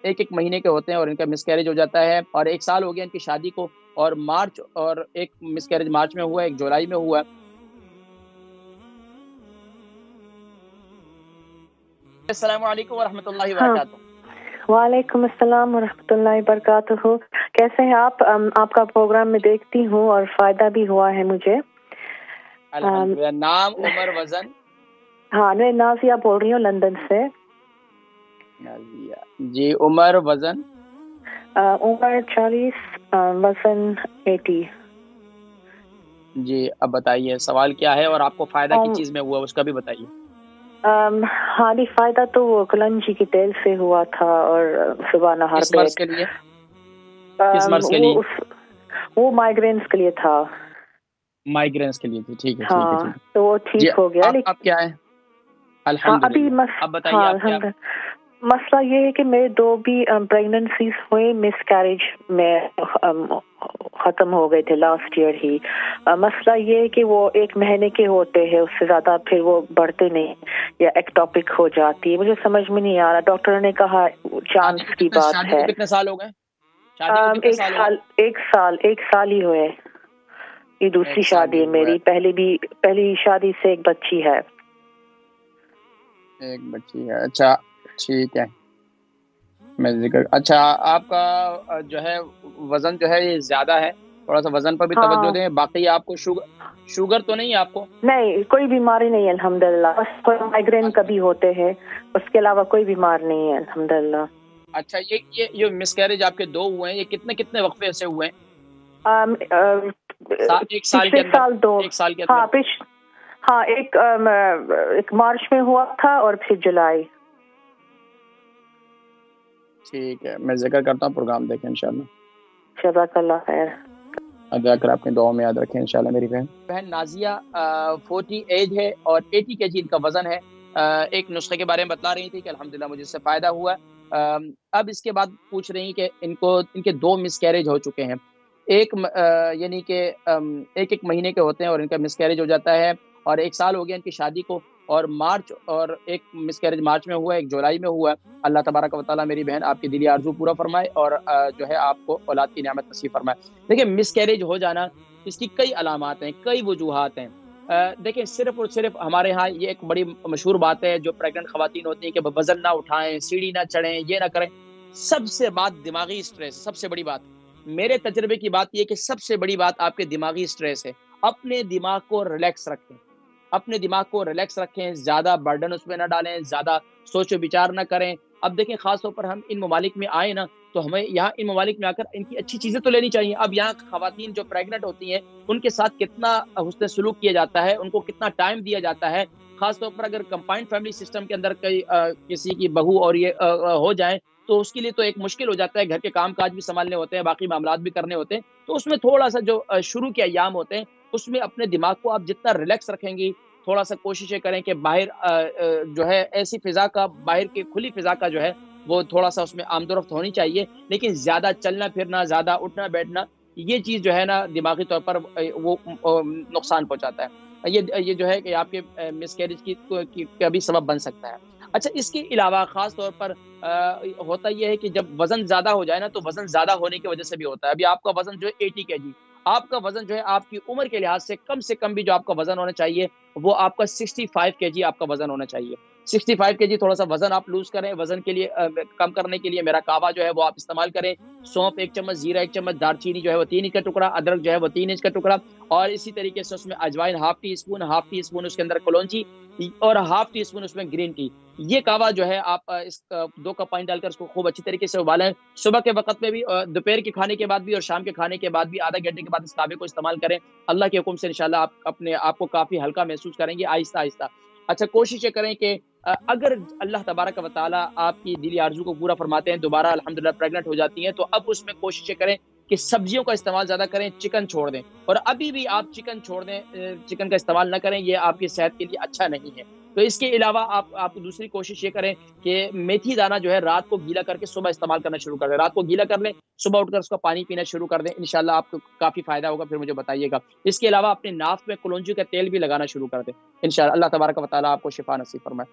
एक एक महीने के होते हैं और इनका मिसकैरेज हो जाता है, और 1 साल हो गया इनकी शादी को, और एक मिसकैरेज मार्च में हुआ है, एक जुलाई में हुआ है। अस्सलाम वालेकुम व रहमतुल्लाहि व हाँ, बरकातुहू। वालेकुम अस्सलाम वरहमतुल्लाहि वबरकातुहू। कैसे हैं आप? आपका प्रोग्राम में देखती हूँ और फ़ायदा भी हुआ है मुझे। अल्हम्दुलिल्लाह। नाम, उम्र, वज़न? हाँ, मैं नाज़िया बोल रही हूँ लंदन से। नाज़िया जी। उम्र, वज़न? उम्र 40, वज़न 80। जी, अब बताइए सवाल क्या है और आपको फ़ायदा किस अम, चीज़ में हुआ उसका भी बताइए। हाली फ़ायदा तो वो कलंजी के तेल से हुआ था और सुबह नहर किस मर्ज़ पेट। के लिए? किस मर्ज़ के लिए? वो माइग्रेन्स के लिए था। माइग्रेन्स के लिए थी। ठीक है, ठीक है, हाँ, ठीक है। तो वो जी, ठीक हो गया आप क्या है? हाँ, अभी अल्हम्दुलिल्लाह। अब बताइए हाँ, आप क्या? मसला ये है कि मेरे 2 भी प्रेगनेंसीज़ हुए मिसकैरेज में ख़त्म हो गए थे लास्ट ईयर ही। मसला ये है कि वो 1 महीने के होते हैं, उससे ज़्यादा फिर वो बढ़ते नहीं या एक्टोपिक हो जाती है। मुझे समझ में नहीं आ रहा, डॉक्टर ने कहा चांस की बात शादी को है। कितने साल हो गए? शादी को कितने 1 साल हो गए? साल 1 साल ही हुए। ये 1 दूसरी साल शादी ही है हुआ है। मेरी, पहली शादी से 1 बच्ची है। एक बच्ची है। अच्छा, ठीक है। मैं ज़िक्र अच्छा, आपका जो है वज़न जो है ये ज़्यादा है, थोड़ा-सा वज़न पर भी तवज्जो हाँ। दें। बाकी आपको शुगर तो नहीं है आपको? नहीं, कोई बीमारी नहीं है अल्हम्दुलिल्लाह। बस थोड़ा माइग्रेन अच्छा, कभी होते हैं, उसके अलावा कोई बीमार नहीं है अल्हम्दुलिल्लाह। अच्छा, ये मिसकैरेज आपके 2 हुए हैं, ये कितने वक़्फ़े से हुए हैं? अम, अ, 1 साल के पिछले अंदर? साल 2। 1 साल के हाँ, अंदर? हाँ, एक मार्च में हुआ था और फिर जुलाई। ठीक है, मैं ज़िक्र करता हूँ, प्रोग्राम देखें इंशाअल्लाह। जज़ाकल्लाह खैर। अल्लाह कर अपनी दुआओं में याद रखें इंशाअल्लाह मेरी बहन। बहन नाज़िया 40 एज है और 80 केजी इनका वज़न है। एक नुस्खे के बारे में बतला रही थी कि अल्हम्दुलिल्लाह मुझे इससे फ़ायदा हुआ। अब इसके बाद पूछ रही हैं कि इनके 2 मिसकैरेज हो चुके हैं। यानी कि 1-1 महीने के होते हैं और इनका मिसकैरेज हो जाता है, और 1 साल हो गया इनकी शादी को, और एक मिसकैरेज मार्च में हुआ है, एक जुलाई में हुआ है। अल्लाह तबारक व तआला मेरी बहन आपकी दिली आरज़ू पूरा फ़रमाए और जो है आपको औलाद की नेमत नसीब फ़रमाए। देखिए, मिसकैरेज हो जाना, इसकी कई अलामात हैं, कई वजूहात हैं। देखिए, सिर्फ़ और सिर्फ़ हमारे यहाँ ये एक बड़ी मशहूर बात है जो प्रेग्नेंट ख़वातीन होती हैं कि वज़न ना उठाएँ, सीढ़ी ना चढ़ें, ये ना करें। सबसे बात दिमागी स्ट्रेस, सबसे बड़ी बात। मेरे तजुर्बे की बात ये है कि सबसे बड़ी बात आपके दिमागी स्ट्रेस है। अपने दिमाग को रिलैक्स रखें। अपने दिमाग को रिलैक्स रखें, ज़्यादा बर्डन उसमें ना डालें, ज़्यादा सोचो-विचार ना करें। अब देखें, ख़ास तौर पर हम इन ममालिक में आए ना, तो हमें यहाँ इन ममालिक में आकर इनकी अच्छी चीज़ें तो लेनी चाहिए। अब यहाँ ख़वातीन जो प्रेग्नेंट होती हैं, उनके साथ कितना हुस्न सलूक किया जाता है, उनको कितना टाइम दिया जाता है। ख़ास तौर पर अगर कंबाइंड फैमिली सिस्टम के अंदर किसी की बहू और ये हो जाए, तो उसके लिए तो एक मुश्किल हो जाता है, घर के काम-काज भी सँभालने होते हैं, बाकी मामलात भी करने होते हैं। तो उसमें थोड़ा-सा जो शुरू के अय्याम होते हैं, उसमें अपने दिमाग को आप जितना रिलैक्स रखेंगी, थोड़ा-सा कोशिशें करें कि जो है ऐसी फ़िज़ा का, बाहर की खुली फ़िज़ा का जो है, वो थोड़ा-सा उसमें आमदोरफ़्त होनी चाहिए। लेकिन ज़्यादा चलना-फिरना, ज़्यादा उठना-बैठना, ये चीज़ जो है ना दिमागी तौर पर नुकसान पहुँचाता है। ये जो है कि आपके मिसकैरेज की का भी सबब बन सकता है। अच्छा, इसके अलावा ख़ास तौर पर होता ये है कि जब वज़न ज़्यादा हो जाए ना, तो वज़न ज़्यादा होने की वज़ह से भी होता है। अभी आपका वज़न जो है 80 केजी, आपका वज़न जो है आपकी उम्र के लिहाज़ से कम भी जो आपका वज़न होना चाहिए, वो आपका 65 केजी आपका वज़न होना चाहिए। 65 केजी थोड़ा-सा वज़न आप लूज़ करें, वज़न के लिए कम करने के लिए मेरा कावा जो है वो आप इस्तेमाल करें। सौंफ 1 चम्मच, जीरा 1 चम्मच, दालचीनी जो है वो 3 इंच का टुकड़ा, अदरक जो है वो 3 इंच का टुकड़ा, और इसी तरीके से उसमें अजवाइन हाफ़ टी स्पून उसके अंदर कलौंजी और हाफ़ टी स्पून उसमें ग्रीन टी। ये कावा जो है आप 2 कप पानी डालकर उसको खूब अच्छी तरीके से उबालें। सुबह के वक़्त में भी, दोपहर के खाने के बाद भी और शाम के खाने के बाद भी आधा घंटे के बाद इस कावे को इस्तेमाल करें। अल्लाह के हुक्म से इंशाअल्लाह आप अपने आप को काफ़ी हल्का महसूस करेंगे आहिस्ता-आहिस्ता। अच्छा, कोशिश ये करें कि अगर अल्लाह तबारक व तआला आपकी दिली आरज़ू को पूरा फ़रमाते हैं, दोबारा अल्हम्दुलिल्लाह प्रेग्नेंट हो जाती हैं, तो अब उसमें कोशिश ये करें कि सब्जियों का इस्तेमाल ज़्यादा करें, चिकन छोड़ दें। और अभी भी आप चिकन छोड़ दें, चिकन का इस्तेमाल ना करें, ये आपकी सेहत के लिए अच्छा नहीं है। तो इसके अलावा आप दूसरी कोशिश ये करें कि मेथी दाना जो है रात को गीला करके सुबह इस्तेमाल करना शुरू कर दें। रात को गीला कर लें, सुबह उठकर उसका पानी पीना शुरू कर दें। इंशाअल्लाह आपको काफ़ी फ़ायदा होगा, फिर मुझे बताइएगा। इसके अलावा अपने नाक में कुलौंजी का तेल भी लगाना शुरू कर दें। इंशाअल्लाह अल्लाह तबारक व तआला आपको शिफ़ा नसीब फरमाए।